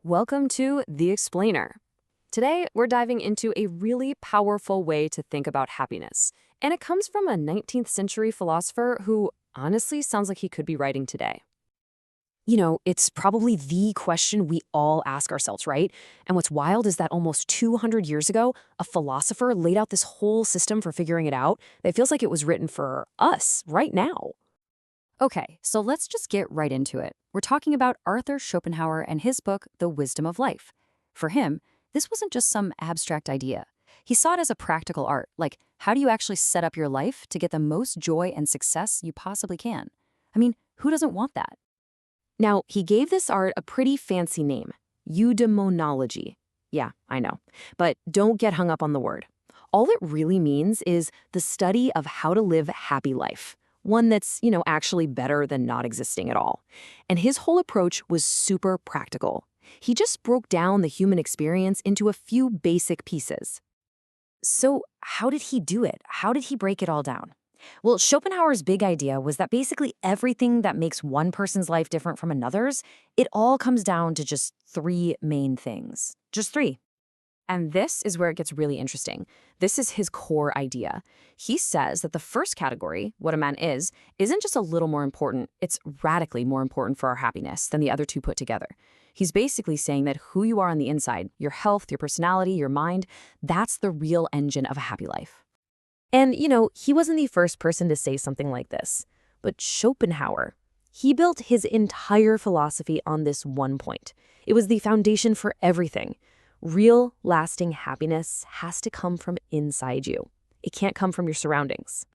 Welcome to The Explainer. Today, we're diving into a really powerful way to think about happiness, and it comes from a 19th century philosopher who honestly sounds like he could be writing today. It's probably the question we all ask ourselves, right? And what's wild is that almost 200 years ago, a philosopher laid out this whole system for figuring it out that feels like it was written for us right now. Okay, so let's just get right into it. We're talking about Arthur Schopenhauer and his book, The Wisdom of Life. For him, this wasn't just some abstract idea. He saw it as a practical art, like how do you actually set up your life to get the most joy and success you possibly can? I mean, who doesn't want that? Now, he gave this art a pretty fancy name, eudaimonology. Yeah, I know, but don't get hung up on the word. All it really means is the study of how to live a happy life. One that's, actually better than not existing at all. And his whole approach was super practical. He just broke down the human experience into a few basic pieces. So, how did he do it? How did he break it all down? Well, Schopenhauer's big idea was that basically everything that makes one person's life different from another's, it all comes down to just three main things. Just three. And this is where it gets really interesting. This is his core idea. He says that the first category, what a man is, isn't just a little more important, it's radically more important for our happiness than the other two put together. He's basically saying that who you are on the inside, your health, your personality, your mind, that's the real engine of a happy life. And, he wasn't the first person to say something like this. But Schopenhauer, he built his entire philosophy on this one point. It was the foundation for everything. Real, lasting happiness has to come from inside you. It can't come from your surroundings.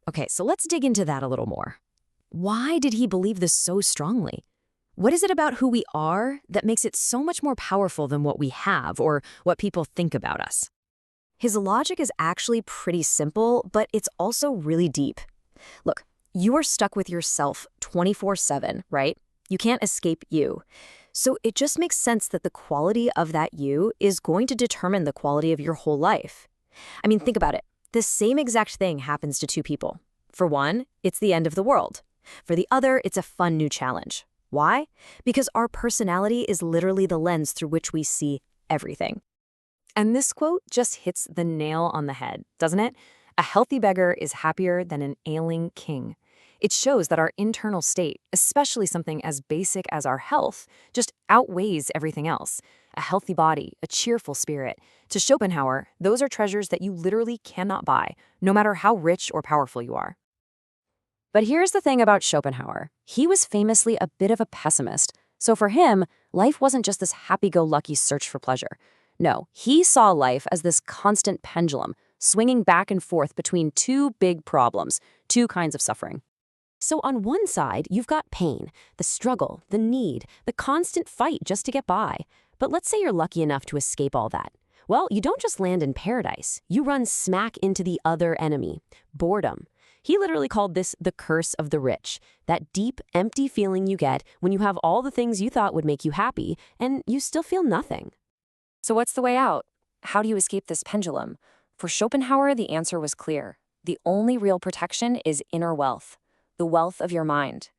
Okay, so let's dig into that a little more. Why did he believe this so strongly? What is it about who we are that makes it so much more powerful than what we have or what people think about us? His logic is actually pretty simple, but it's also really deep. Look, you are stuck with yourself 24/7, right? You can't escape you. So it just makes sense that the quality of that you is going to determine the quality of your whole life. I mean, think about it. The same exact thing happens to two people. For one, it's the end of the world. For the other, it's a fun new challenge. Why? Because our personality is literally the lens through which we see everything. And this quote just hits the nail on the head, doesn't it? A healthy beggar is happier than an ailing king. It shows that our internal state, especially something as basic as our health, just outweighs everything else. A healthy body, a cheerful spirit. To Schopenhauer, those are treasures that you literally cannot buy, no matter how rich or powerful you are. But here's the thing about Schopenhauer. He was famously a bit of a pessimist. So for him, life wasn't just this happy-go-lucky search for pleasure. No, he saw life as this constant pendulum, swinging back and forth between two big problems, two kinds of suffering. So on one side, you've got pain, the struggle, the need, the constant fight just to get by. But let's say you're lucky enough to escape all that. Well, you don't just land in paradise. You run smack into the other enemy, boredom. He literally called this the curse of the rich, that deep, empty feeling you get when you have all the things you thought would make you happy, and you still feel nothing. So what's the way out? How do you escape this pendulum? For Schopenhauer, the answer was clear. The only real protection is inner wealth. The wealth of your mind.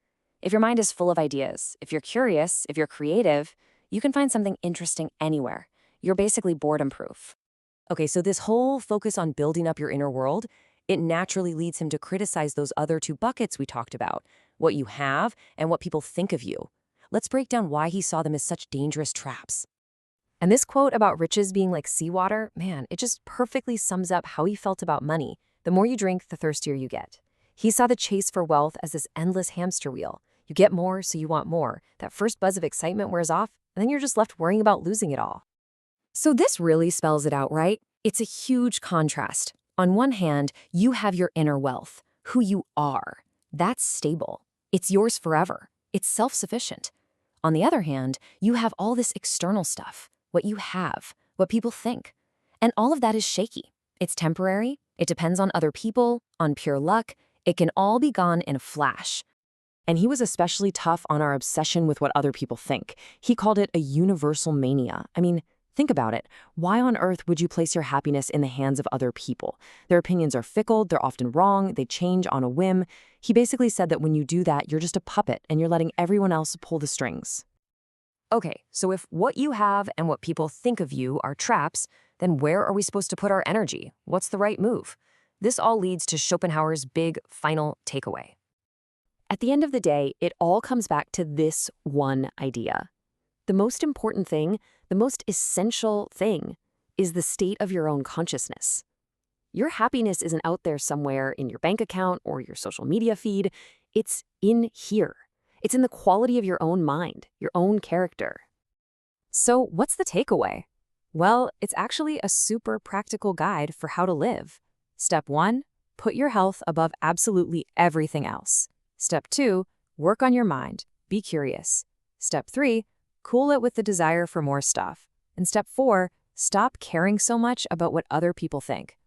If your mind is full of ideas, if you're curious, if you're creative, you can find something interesting anywhere. You're basically boredom-proof. Okay, so this whole focus on building up your inner world, it naturally leads him to criticize those other two buckets we talked about, what you have and what people think of you. Let's break down why he saw them as such dangerous traps. And this quote about riches being like seawater, man, it just perfectly sums up how he felt about money. The more you drink, the thirstier you get. He saw the chase for wealth as this endless hamster wheel. You get more, so you want more. That first buzz of excitement wears off, and then you're just left worrying about losing it all. So this really spells it out, right? It's a huge contrast. On one hand, you have your inner wealth, who you are. That's stable. It's yours forever. It's self-sufficient. On the other hand, you have all this external stuff, what you have, what people think. And all of that is shaky. It's temporary. It depends on other people, on pure luck. It can all be gone in a flash. And he was especially tough on our obsession with what other people think. He called it a universal mania. I mean, think about it. Why on earth would you place your happiness in the hands of other people? Their opinions are fickle, they're often wrong, they change on a whim. He basically said that when you do that, you're just a puppet and you're letting everyone else pull the strings. Okay, so if what you have and what people think of you are traps, then where are we supposed to put our energy? What's the right move? This all leads to Schopenhauer's big final takeaway. At the end of the day, it all comes back to this one idea. The most important thing, the most essential thing, is the state of your own consciousness. Your happiness isn't out there somewhere in your bank account or your social media feed. It's in here. It's in the quality of your own mind, your own character. So, what's the takeaway? Well, it's actually a super practical guide for how to live. Step 1, put your health above absolutely everything else. Step 2, work on your mind, be curious. Step 3, cool it with the desire for more stuff. And step 4, stop caring so much about what other people think.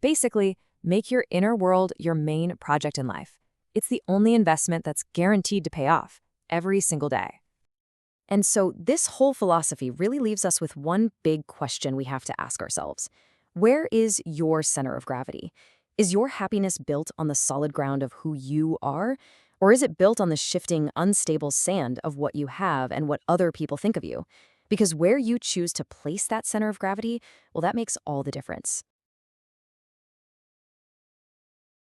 Basically, make your inner world your main project in life. It's the only investment that's guaranteed to pay off every single day. And so this whole philosophy really leaves us with one big question we have to ask ourselves. Where is your center of gravity? Is your happiness built on the solid ground of who you are? Or is it built on the shifting, unstable sand of what you have and what other people think of you? Because where you choose to place that center of gravity, well, that makes all the difference.